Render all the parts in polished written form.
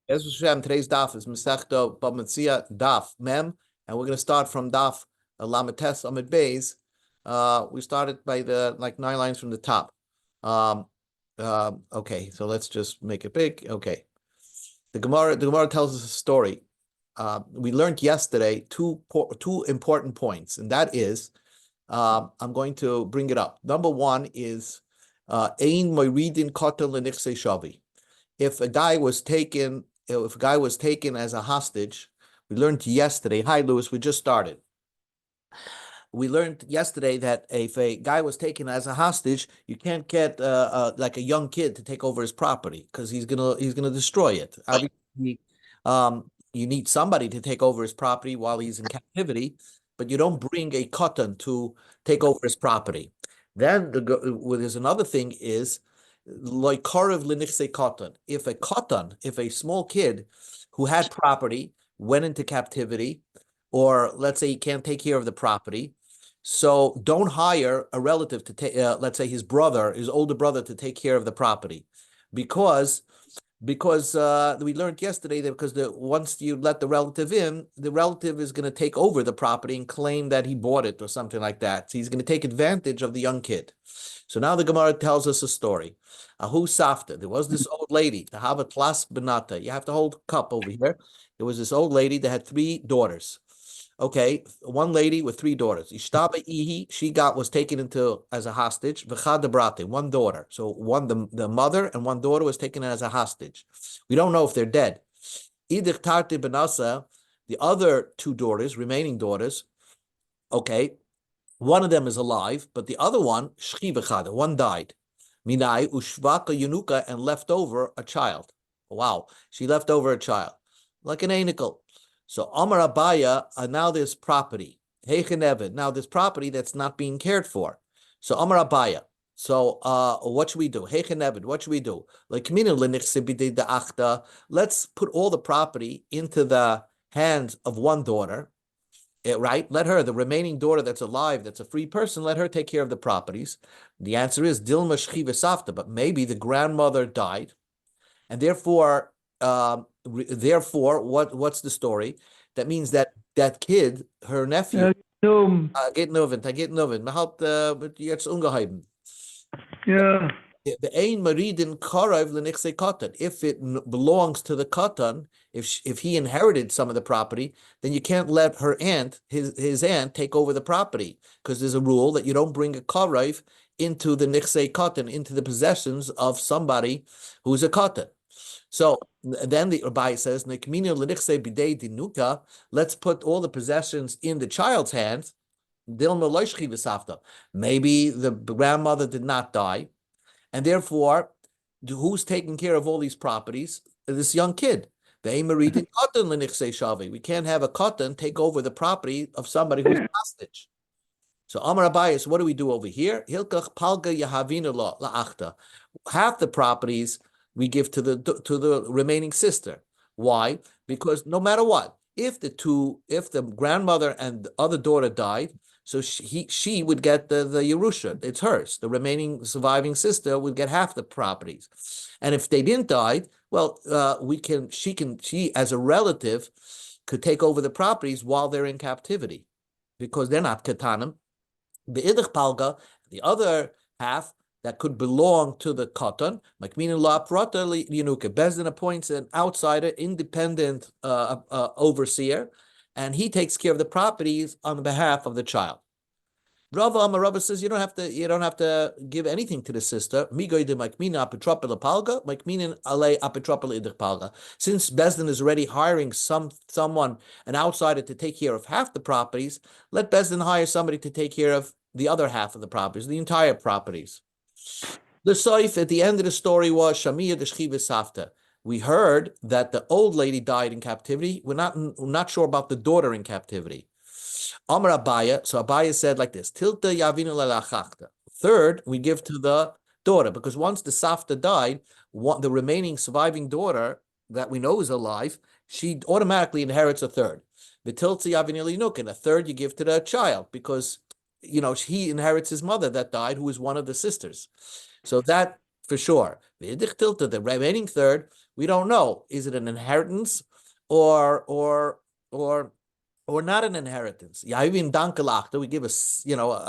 Yes, Hashem, today's daf is Masechta Metzia Daf Mem, and we're going to start from Daf Lamites Amid Beis. We started by the 9 lines from the top. Okay, so let's just make it big. Okay, the Gemara tells us a story. We learned yesterday two important points, and that is, I'm going to bring it up. Number one is Ein Moiridin Kotel Lenichse Shavi. If a guy was taken as a hostage, we learned yesterday. Hi, Louis. We just started. We learned yesterday that if a guy was taken as a hostage, you can't get like a young kid to take over his property because he's gonna destroy it. Obviously, you need somebody to take over his property while he's in captivity, but you don't bring a katan to take over his property. Then there's another thing is like karev linichse katan. If a small kid who had property went into captivity, or let's say he can't take care of the property, so don't hire a relative to take, let's say his older brother, to take care of the property, because we learned yesterday that once you let the relative in, the relative is going to take over the property and claim that he bought it or something like that. So he's going to take advantage of the young kid. So now the Gemara tells us a story. Ahu Safta. There was this old lady, to have a tlas benata. You have to hold cup over here. There was this old lady that had 3 daughters. Okay, one lady with 3 daughters. Ishtaba Ihi, was taken into as a hostage. V'chad brate, one daughter. So the mother and one daughter was taken as a hostage. We don't know if they're dead. Idich tarte benasa, the other 2 daughters, remaining daughters. Okay, one of them is alive, but the other one, shchi v'chada, one died. Minai ushvaka yunuka, and left over a child. Wow, she left over a child, like an anicle. So Amar Abaya, now there's property. Heichen Evid, now there's property that's not being cared for. So Amar Abaya, so what should we do? Heichen Evid, what should we do? Like let's put all the property into the hands of one daughter, right? Let her, the remaining daughter that's alive, that's a free person, let her take care of the properties. The answer is Dilma Shchiva Safta, but maybe the grandmother died, and therefore, what's the story? That means that kid, her nephew, geht novin. Man hat jetzt ungeheben. Yeah. The ein maridin karav lenichse katan. If it belongs to the katan, if he inherited some of the property, then you can't let her aunt, his aunt, take over the property, because there's a rule that you don't bring a karav into the nichse katan, into the possessions of somebody who's a katan. So then the Rabbi says, let's put all the possessions in the child's hands. Maybe the grandmother did not die, and therefore, who's taking care of all these properties? This young kid. We can't have a katan take over the property of somebody who's hostage. So Amar Abayis, what do we do over here? Half the properties we give to the remaining sister. Why? Because no matter what, if the grandmother and the other daughter died, so she would get the Yerusha. It's hers. The remaining surviving sister would get half the properties. And if they didn't die, well, she as a relative could take over the properties while they're in captivity, because they're not katanim. The idich palga, the other half that could belong to the katan, Bezdin appoints an outsider, independent overseer, and he takes care of the properties on behalf of the child. Rava says you don't have to give anything to the sister. Since Bezdin is already hiring someone, an outsider, to take care of half the properties, let Bezdin hire somebody to take care of the other half of the properties, the entire properties. The soif at the end of the story was Shamiya the Shchiva Safta. We heard that the old lady died in captivity. We're not sure about the daughter in captivity. Amar Abaya, so Abaya said like this: Tilta Yavinu Lalachachta. Third, we give to the daughter, because once the Safta died, the remaining surviving daughter that we know is alive, she automatically inherits a third. The Tilta Yavinu Linuk, and a third you give to the child, because he inherits his mother that died, who is one of the sisters. So that for sure. The remaining third, we don't know. Is it an inheritance or not an inheritance? Yavin dankalachta, we give a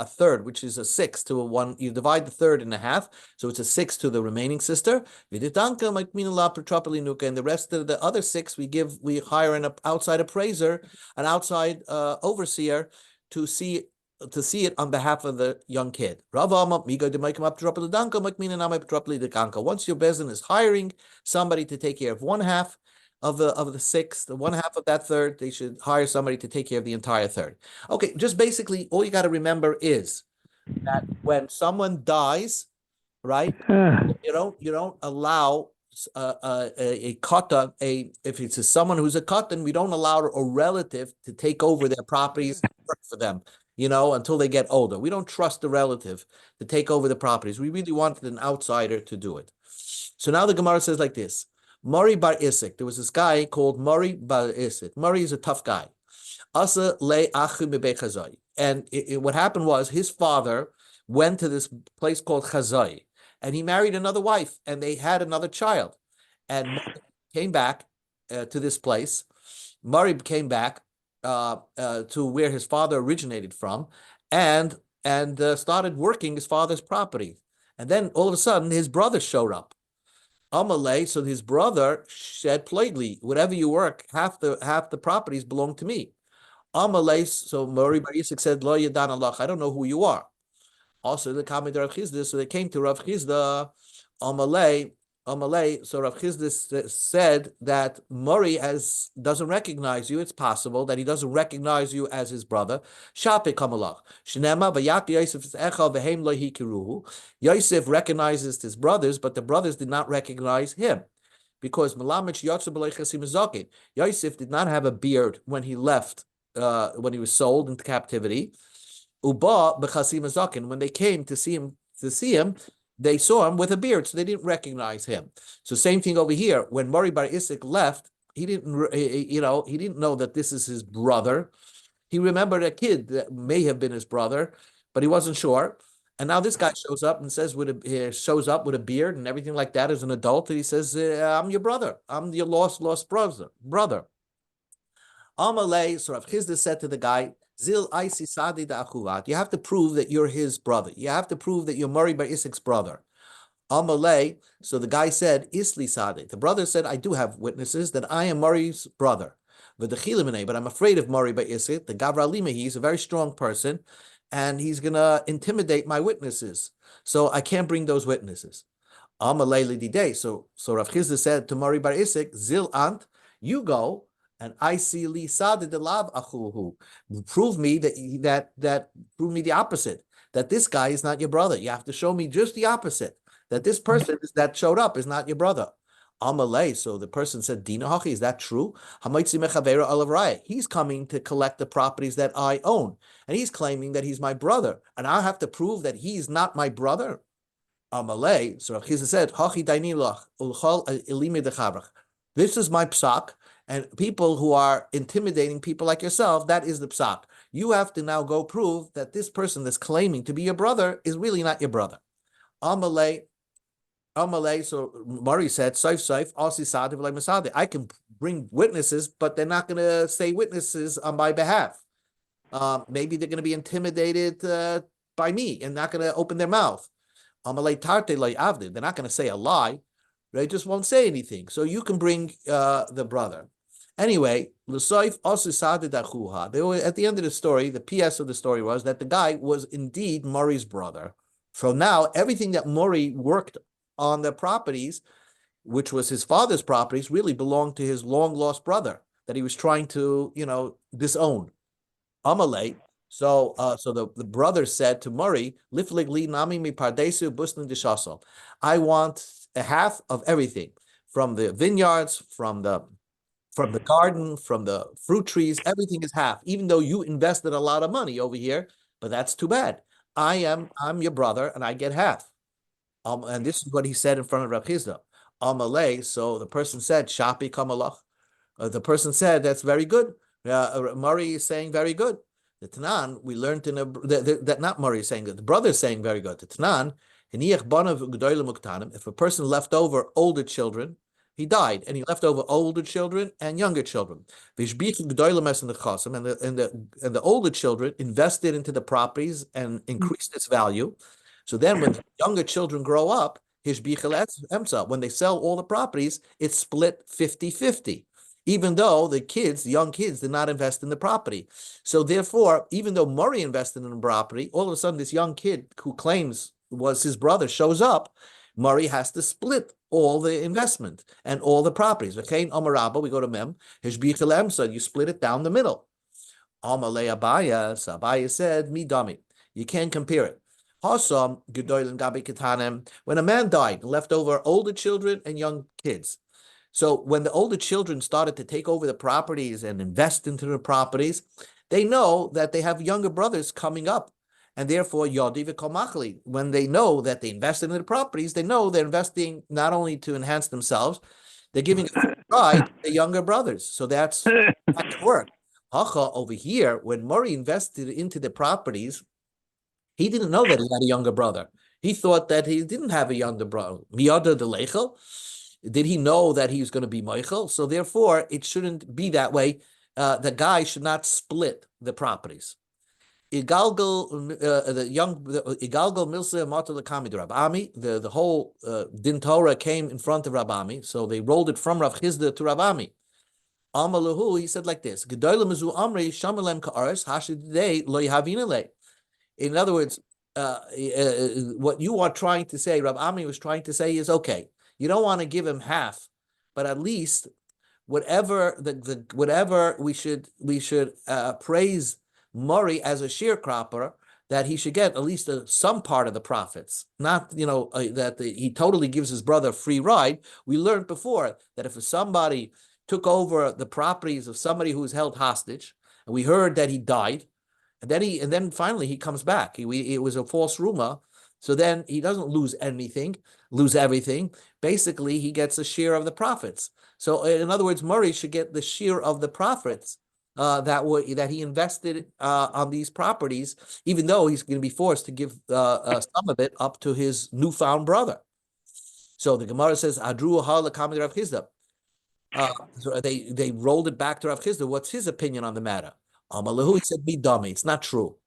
third, which is a sixth to a one. You divide the third in half, so it's a sixth to the remaining sister. And the rest of the other six, we hire an outside appraiser, an outside overseer to see it on behalf of the young kid. Once your bezin is hiring somebody to take care of one half of the sixth, the one half of that third, they should hire somebody to take care of the entire third. Okay, just basically all you got to remember is that when someone dies, right, you don't allow a katan, if it's someone who's a katan, we don't allow a relative to take over their properties and work for them, until they get older. We don't trust the relative to take over the properties. We really wanted an outsider to do it. So now the Gemara says like this. Mori bar Isik. There was this guy called Mori bar Isik. Mori is a tough guy. Asa le and what happened was his father went to this place called Chazai, and he married another wife, and they had another child. And Mori came back to this place. Mori came back to where his father originated from, and started working his father's property. And then all of a sudden, his brother showed up. Amalei, so his brother said plainly, whatever you work, half the properties belong to me. Amalei, so Mori Bar Yisik said, Lo Yadan Allah, I don't know who you are. Also, the Kamid Rav Chizda, so they came to Rav Chizda, Amalei, so Rav Chizda said that Mori doesn't recognize you. It's possible that he doesn't recognize you as his brother. Shapik Kamalach. Shnema Vayak Yosef Echa Vehem Lo Hikiruhu. Yosef recognizes his brothers, but the brothers did not recognize him. Because Malamich Yotze B'Lei Chasim Zakin. Yosef did not have a beard when he left, when he was sold into captivity. Uba B'Chasim Zakin. When they came to see him, they saw him with a beard, so they didn't recognize him. So same thing over here. When Mori Bar Isik left, he didn't know that this is his brother. He remembered a kid that may have been his brother, but he wasn't sure. And now this guy shows up and says with a beard and everything like that as an adult, and he says, "I'm your brother. I'm your lost brother." Amalei, so Rav Chizda said to the guy, Zil Aisi Sadi da Achuvat. You have to prove that you're his brother. You have to prove that you're Mori Bar Isik's brother. Amalei, so the guy said, Isli Sadi. The brother said, I do have witnesses that I am Mori's brother. But I'm afraid of Mori Bar Isik. The Gavra Limehi, he's a very strong person, and he's going to intimidate my witnesses. So I can't bring those witnesses. Amalei Lididei. So Rav Chizda said to Mori Bar Isik, Zil Ant, you go. And I see li sad de lav achuhu. Prove me prove me the opposite. That this guy is not your brother. You have to show me just the opposite. That this person that showed up is not your brother. Amalei. So the person said, Dina hachi, is that true? Hamaitzi mechavera alav. He's coming to collect the properties that I own, and he's claiming that he's my brother, and I have to prove that he's not my brother. Amalei. So Rav Chizda said, hachi dainilach ulchol ilimi dechabrach. This is my psak. And people who are intimidating people like yourself, that is the psak. You have to now go prove that this person that's claiming to be your brother is really not your brother. Amalei, so Mari said, Saif, Asi Sadi v'lei Masadi. I can bring witnesses, but they're not going to say witnesses on my behalf. Maybe they're going to be intimidated by me and not going to open their mouth. Amalei Tarte Lei Avdi. They're not going to say a lie. They just won't say anything. So you can bring the brother. Anyway, at the end of the story, the PS of the story was that the guy was indeed Mori's brother. So now everything that Mori worked on the properties, which was his father's properties, really belonged to his long-lost brother that he was trying to, disown. Amalei. So the brother said to Mori, I want a half of everything, from the vineyards, from the garden, from the fruit trees. Everything is half, even though you invested a lot of money over here, but that's too bad. I'm your brother, and I get half. And this is what he said in front of Rav Chizda. Amalei, so the person said, Shapi Kamalach. The person said, that's very good. Murray is saying very good. The Tanan, we learned that not Murray is saying that, the brother is saying very good. The Tanan, If a person left over older children, he died, and he left over older children and younger children. And the older children invested into the properties and increased its value. So then when the younger children grow up, when they sell all the properties, it's split 50-50. Even though the young kids, did not invest in the property. So therefore, even though Murray invested in the property, all of a sudden this young kid who claims was his brother shows up, Murray has to split all the investment and all the properties. Okay, Amarabba, we go to Mem, you split it down the middle. Amalei Abaya, so Abaya said, Mi Dami. You can't compare it. Hasam, Gedoylin Gabi Ketanem, when a man died, left over older children and young kids. So when the older children started to take over the properties and invest into the properties, they know that they have younger brothers coming up. And therefore, Yodi v'Komachli, when they know that they invested in the properties, they know they're investing not only to enhance themselves, they're giving pride to the younger brothers. So that's how it worked. Hacha, over here, when Murray invested into the properties, he didn't know that he had a younger brother. He thought that he didn't have a younger brother. Miyada de Leichel. Did he know that he was going to be Michael? So therefore, it shouldn't be that way. The guy should not split the properties. Igalgal, Igalgal Milsa Matal Kamid Rabami, the whole Din Torah came in front of Rabami, so they rolled it from Rav Chizda to Rabami. Amalahu, he said like this: Gedolim Mizu Amri Shamalem Ka'aris Hashidei Lo Yahavinale. In other words, what you are trying to say, Rabami was trying to say is okay. You don't want to give him half, but at least whatever whatever we should praise Murray as a sharecropper, that he should get at least some part of the profits. Not that he totally gives his brother a free ride. We learned before that if somebody took over the properties of somebody who was held hostage, and we heard that he died, and then finally he comes back. It was a false rumor. So then he doesn't lose everything. Basically, he gets a share of the profits. So in other words, Murray should get the share of the profits that he invested on these properties, even though he's going to be forced to give some of it up to his newfound brother. So the Gemara says, Adru Rav Chizda. So they rolled it back to Rav Chizda. What's his opinion on the matter? Amalahu, he said, be dummy. It's not true.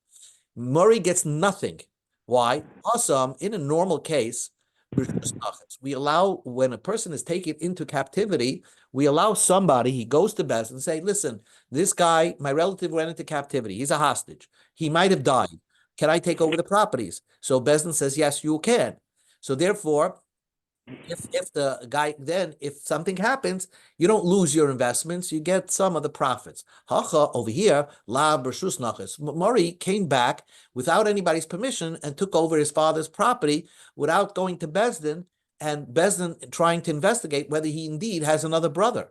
Murray gets nothing. Why? Awesome. In a normal case, we allow, when a person is taken into captivity, we allow somebody, he goes to Bezdin and say, listen, this guy, my relative went into captivity. He's a hostage. He might have died. Can I take over the properties? So Bezdin says, yes, you can. So therefore, if the guy, then if something happens, you don't lose your investments, you get some of the profits. Hacha, over here, la b'rshus nachas. Murray came back without anybody's permission and took over his father's property without going to Bezdin, and Bezdin trying to investigate whether he indeed has another brother.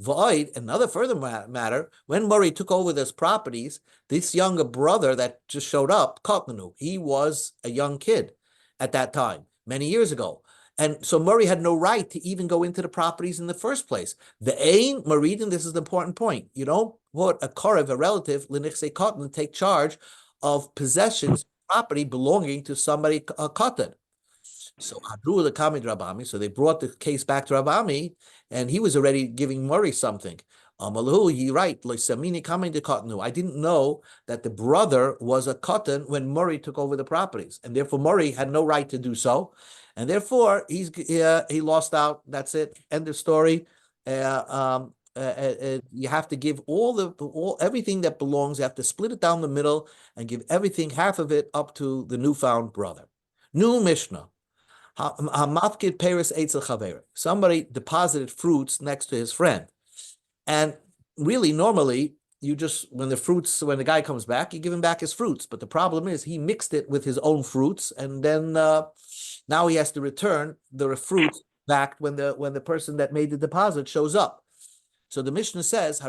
Void, another further matter, when Murray took over those properties, this younger brother that just showed up, Kotmanu, he was a young kid at that time, many years ago. And so Murray had no right to even go into the properties in the first place. The ain Maridin, this is the important point. You don't put a korev, a relative, l'nichsei katan, take charge of possessions, property belonging to somebody katan. So Adru the Kamid Rabami, so they brought the case back to Rabami, and he was already giving Murray something. Amalahu, he right, Loisamini Kamid de Kotanu. I didn't know that the brother was a katan when Murray took over the properties, and therefore Murray had no right to do so. And therefore, he lost out. That's it. End of story. You have to give everything that belongs. You have to split it down the middle and give everything, half of it, up to the newfound brother. New Mishnah. Hamafkid Paris Eitzel Chaver. Somebody deposited fruits next to his friend, and really, normally, when the guy comes back, you give him back his fruits. But the problem is he mixed it with his own fruits, and then now he has to return the fruit back when the person that made the deposit shows up. So the Mishnah says,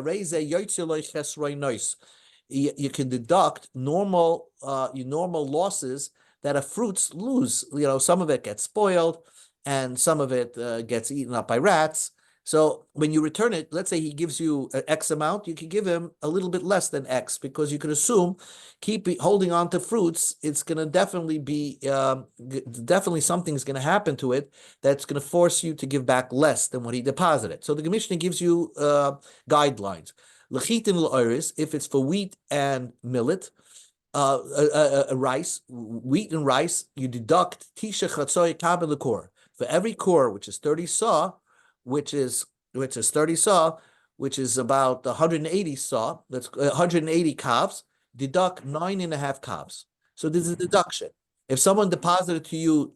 you can deduct normal losses that fruits lose. Some of it gets spoiled, and some of it gets eaten up by rats. So when you return it, let's say he gives you an X amount, you can give him a little bit less than X because you can assume holding on to fruits, it's going to definitely be, definitely something's going to happen to it that's going to force you to give back less than what he deposited. So the Mishnah gives you guidelines. Lechitin l'oiris, if it's for wheat and millet, rice, wheat and rice, you deduct tisha chatzoy kabel l'kor. For every core, which is 30 saw, which is 30 saw, which is about 180 saw, that's 180 calves, deduct 9.5 calves. So this is a deduction. If someone deposited to you,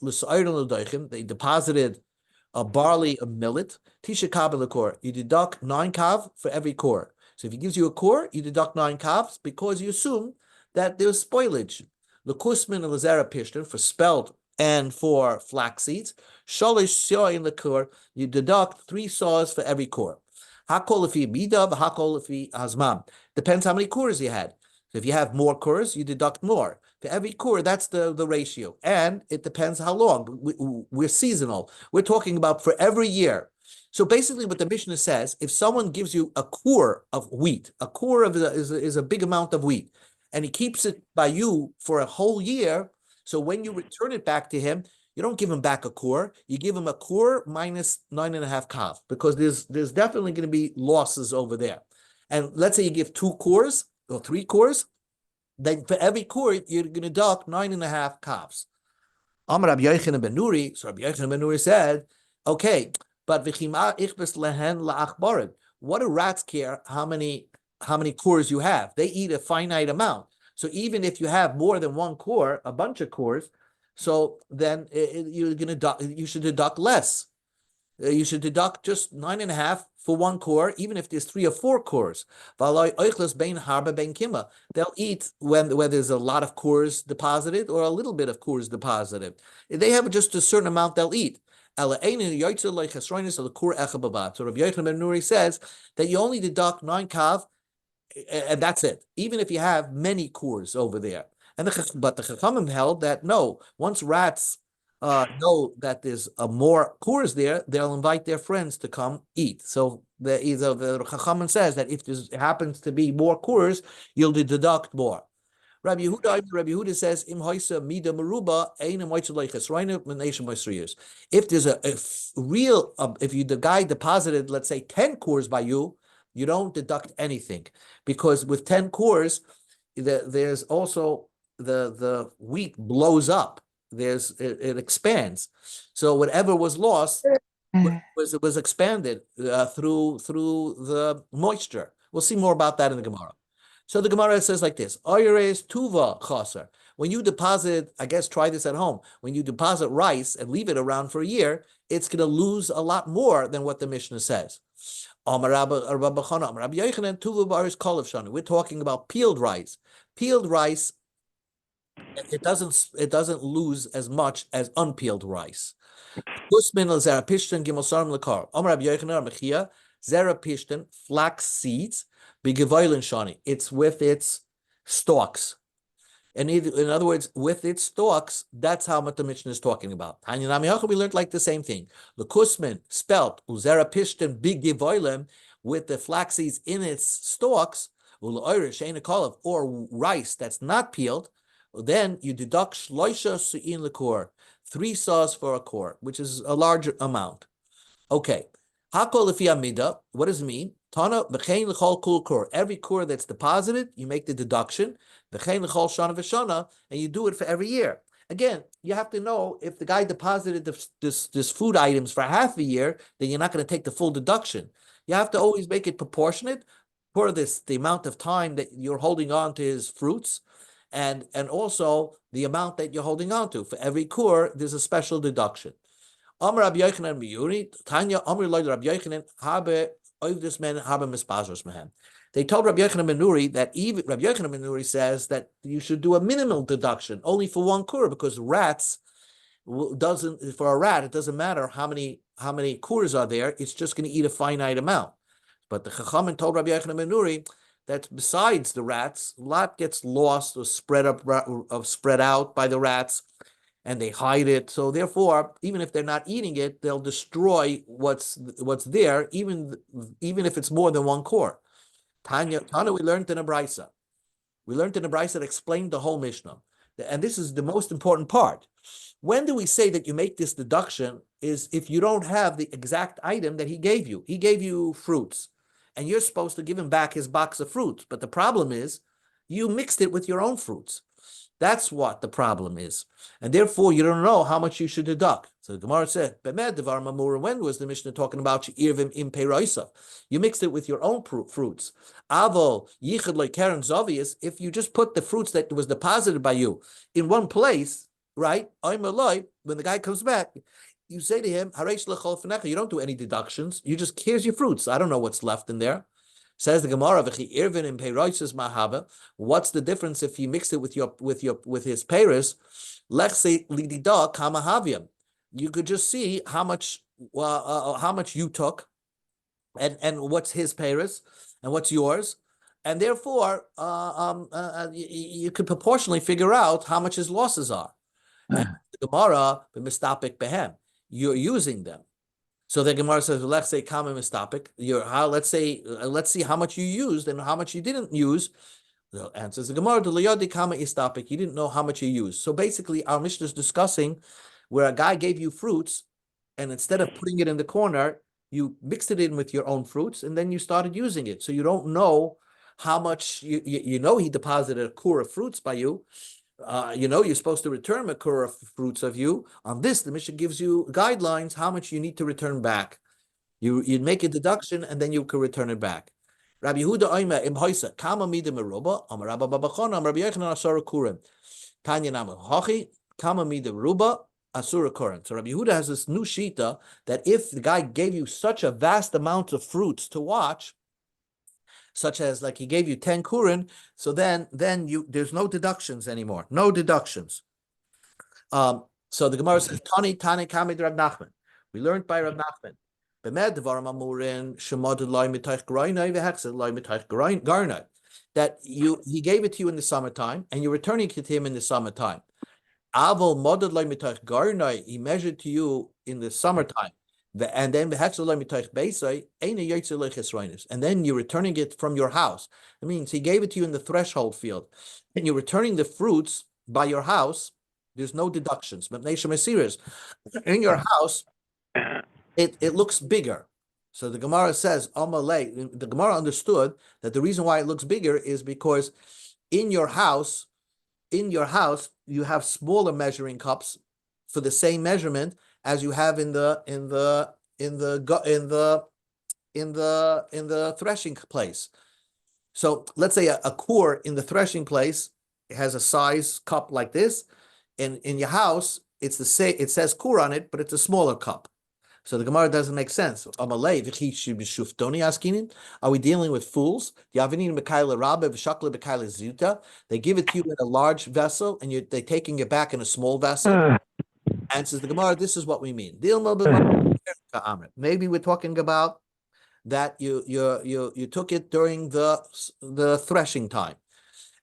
they deposited a barley, a millet, tisha kabel core, you deduct 9 kav for every core. So if he gives you a core, you deduct 9 kavs because you assume that there's spoilage. Lekusmin and lazera pishtin for spelt and for flax seeds. Shalish soy in the core, you deduct 3 saws for every core. Hakol if midav, hakol if hazmam. Depends how many cores you had. So if you have more cores, you deduct more. For every core, that's the ratio. And it depends how long. We're seasonal. We're talking about for every year. So basically what the Mishnah says, if someone gives you a core of wheat, a core is a big amount of wheat, and he keeps it by you for a whole year, so when you return it back to him, you don't give him back a core. You give him a core minus 9.5 kav, because there's definitely going to be losses over there. And let's say you give 2 cores or 3 cores, then for every core, you're going to deduct 9.5 kavs. Amar Rabbi Yochanan ben Nuri, so Rabbi Yochanan ben Nuri said, okay, but v'chima ichbes lehen la'achbarim. What do rats care how many cores you have? They eat a finite amount. So even if you have more than 1 core, a bunch of cores, so then you should deduct less. You should deduct just 9.5 for 1 core, even if there's 3 or 4 cores. They'll eat when there's a lot of cores deposited or a little bit of cores deposited. If they have just a certain amount, they'll eat. So Rabbi Yochanan ben Nuri says that you only deduct 9 kav, and that's it, even if you have many cores over there. But the Chachamim held that no, once rats know that there's more cores there, they'll invite their friends to come eat. So the Chachamim says that if there happens to be more cores, you'll deduct more. Rabbi Yehuda says, "Im hoisa mida meruba ein If there's if the guy deposited, let's say 10 cores by you, you don't deduct anything, because with 10 cores, there's also the wheat blows up. It expands. So whatever was lost was expanded through the moisture. We'll see more about that in the Gemara. So the Gemara says like this: Oyres tuva chaser. When you deposit, I guess try this at home. When you deposit rice and leave it around for a year, it's going to lose a lot more than what the Mishnah says. We're talking about peeled rice. Peeled rice, it doesn't lose as much as unpeeled rice. Flax seeds, it's with its stalks. And in other words, with its stalks, that's how much the Mishnah is talking about. We learned like the same thing. Lekusmin, spelt, uzera pishtin, big givoilem, with the flax seeds in its stalks, or rice that's not peeled, then you deduct shloisha su'in lekor, 3 saws for a core, which is a larger amount. Okay. Hakol lefi amida, what does it mean? Tana v'chein l'chol kul core. Every core that's deposited, you make the deduction. V'chein l'chol shana v'shana, and you do it for every year. Again, you have to know if the guy deposited this food items for half a year, then you're not going to take the full deduction. You have to always make it proportionate for the amount of time that you're holding on to his fruits, and also the amount that you're holding on to. For every core, there's a special deduction. Amar Rabbi Yochanan Miyuri, Tanya Amar Lloyd Rabbi Yochanan Habe Oivdus Men Habe Mispazros Mehem. They told Rabbi Yochanan ben Nuri that even Rabbi Yochanan ben Nuri says that you should do a minimal deduction only for 1 kur, because for a rat it doesn't matter how many kurs are there, it's just going to eat a finite amount. But the Chachamim told Rabbi Yochanan ben Nuri that besides the rats, a lot gets lost or spread out by the rats. and they hide it. So therefore, even if they're not eating it, they'll destroy what's there, even if it's more than one core. Tanya, we learned in a brisa. We learned in a brisa that explained the whole Mishnah. And this is the most important part. When do we say that you make this deduction is if you don't have the exact item that he gave you. He gave you fruits, and you're supposed to give him back his box of fruits. But the problem is you mixed it with your own fruits. That's what the problem is. And therefore, you don't know how much you should deduct. So the Gemara said, when was the Mishnah talking about you mixed it with your own fruits. If you just put the fruits that was deposited by you in one place, right? When the guy comes back, you say to him, you don't do any deductions. You just, here's your fruits. I don't know what's left in there. Says the Gemara, what's the difference if you mixed it with his peiros? You could just see how much you took, and what's his peiros and what's yours, and therefore you could proportionally figure out how much his losses are. And the Gemara, you're using them. So the Gemara says, let's say kama mistapik. Let's see how much you used and how much you didn't use. The answer is the Gemara, the liyadi kama istapik. You didn't know how much you used. So basically, our Mishnah is discussing where a guy gave you fruits, and instead of putting it in the corner, you mixed it in with your own fruits, and then you started using it. So you don't know how much you know he deposited a core of fruits by you. You're supposed to return makor of fruits of you. On this, the Mishnah gives you guidelines how much you need to return back. You'd make a deduction and then you can return it back. Rabbi Yehuda Oima im Hoisa kama mida meruba Amar Rabba Babachon Amar Rabbi Yochanan Asura Kurim Tanya Nama Hachi kama mida meruba Asura Kurim. So Rabbi Yehuda has this new shita that if the guy gave you such a vast amount of fruits to watch, such as like he gave you 10 kurin, so then there's no deductions anymore. No deductions. So the Gemara says, Tani Kamid Rab Nachman. We learned by Rab Nachman. That he gave it to you in the summertime, and you're returning it to him in the summertime. He measured to you in the summertime. And then and then you're returning it from your house. It means he gave it to you in the threshold field, and you're returning the fruits by your house. There's no deductions. But in your house, it looks bigger. So the Gemara says, the Gemara understood that the reason why it looks bigger is because in your house, you have smaller measuring cups for the same measurement as you have in the threshing place. So let's say a core in the threshing place has a size cup like this, and in your house it's the same. It says core on it, but it's a smaller cup. So the Gemara doesn't make sense. Are we dealing with fools? They give it to you in a large vessel, and they're taking it back in a small vessel. Answers the Gemara, this is what we mean. Maybe we're talking about that you took it during the threshing time.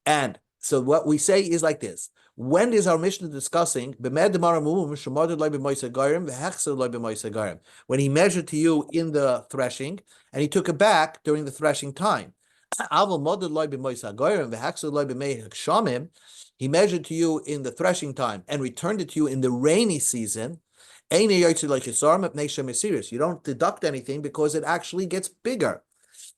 And so what we say is like this. When is our Mishnah discussing when he measured to you in the threshing and he took it back during the threshing time? He measured to you in the threshing time and returned it to you in the rainy season. You don't deduct anything because it actually gets bigger.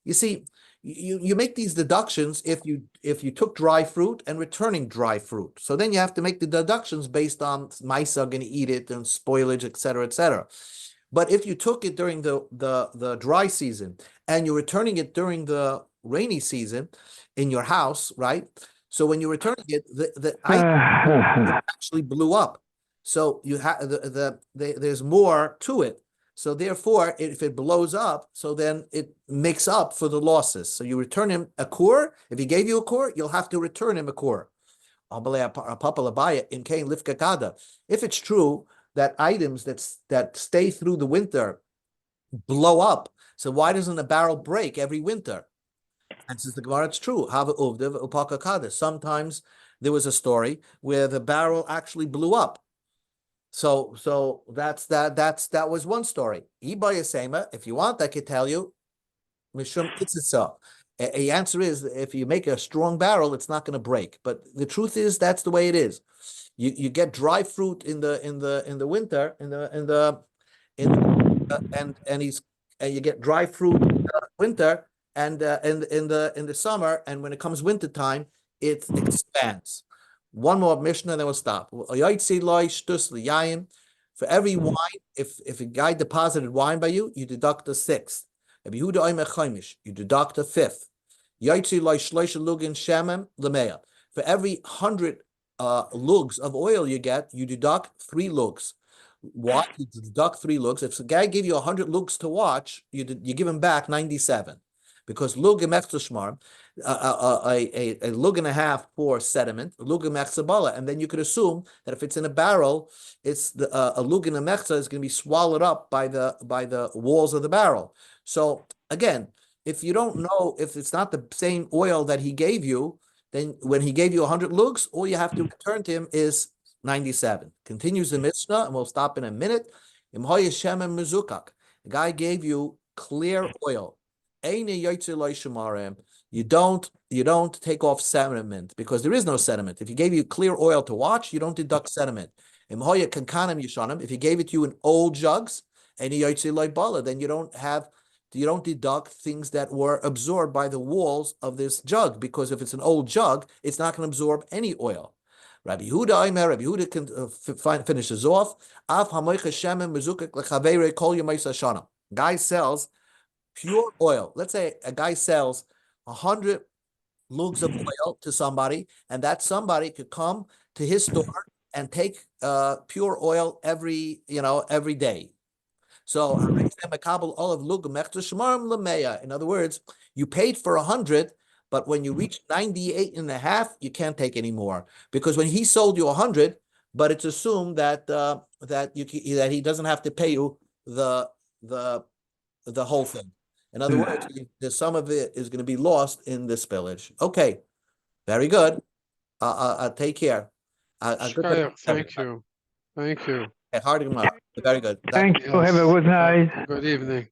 You see, you make these deductions if you took dry fruit and returning dry fruit. So then you have to make the deductions based on mice are going to eat it and spoilage, etc., etc. But if you took it during the dry season and you're returning it during the rainy season in your house, right? So when you're returning it, the item actually blew up. So you have there's more to it. So therefore, if it blows up, so then it makes up for the losses. So you return him a core. If he gave you a core, you'll have to return him a core. If it's true that items that stay through the winter blow up, so why doesn't a barrel break every winter? And since the Gemara, it's true. Sometimes there was a story where the barrel actually blew up. So that was one story. Ibayasema, if you want, I could tell you, Mishum Itzitza. The answer is, if you make a strong barrel, it's not going to break. But the truth is, that's the way it is. You get dry fruit in the winter, and you get dry fruit in the winter, and in the summer, and when it comes winter time, it expands. One more Mishnah, and then we'll stop. For every wine, if a guy deposited wine by you, you deduct a sixth. You deduct a fifth. For every 100 lugs of oil you get, you deduct 3 lugs. Why? You deduct 3 lugs. If the guy gave you 100 lugs to watch, you give him back 97. Because lug emechtushmar, a lug and a half for sediment, lug emechzabala, and then you could assume that if it's in a barrel, it's a lug and a mechza is going to be swallowed up by the walls of the barrel. So again, if you don't know, if it's not the same oil that he gave you, then when he gave you 100 lugs, all you have to return to him is 97. Continues the Mishnah, and we'll stop in a minute. The guy gave you clear oil. You don't take off sediment, because there is no sediment. If he gave you clear oil to watch, you don't deduct sediment. If he gave it to you in old jugs, then you don't deduct things that were absorbed by the walls of this jug, because if it's an old jug, it's not going to absorb any oil. Rabbi Yehuda finishes off. Guy sells pure oil. Let's say a guy sells 100 lugs of oil to somebody, and that somebody could come to his store and take pure oil every day. So, in other words, you paid for 100, but when you reach 98 and a half, you can't take any more, because when he sold you 100, but it's assumed that that he doesn't have to pay you the whole thing. In other words, some of it is going to be lost in the spillage. Okay, very good. Take care. Thank you. Very good. Thank you. Have a good night. Good evening.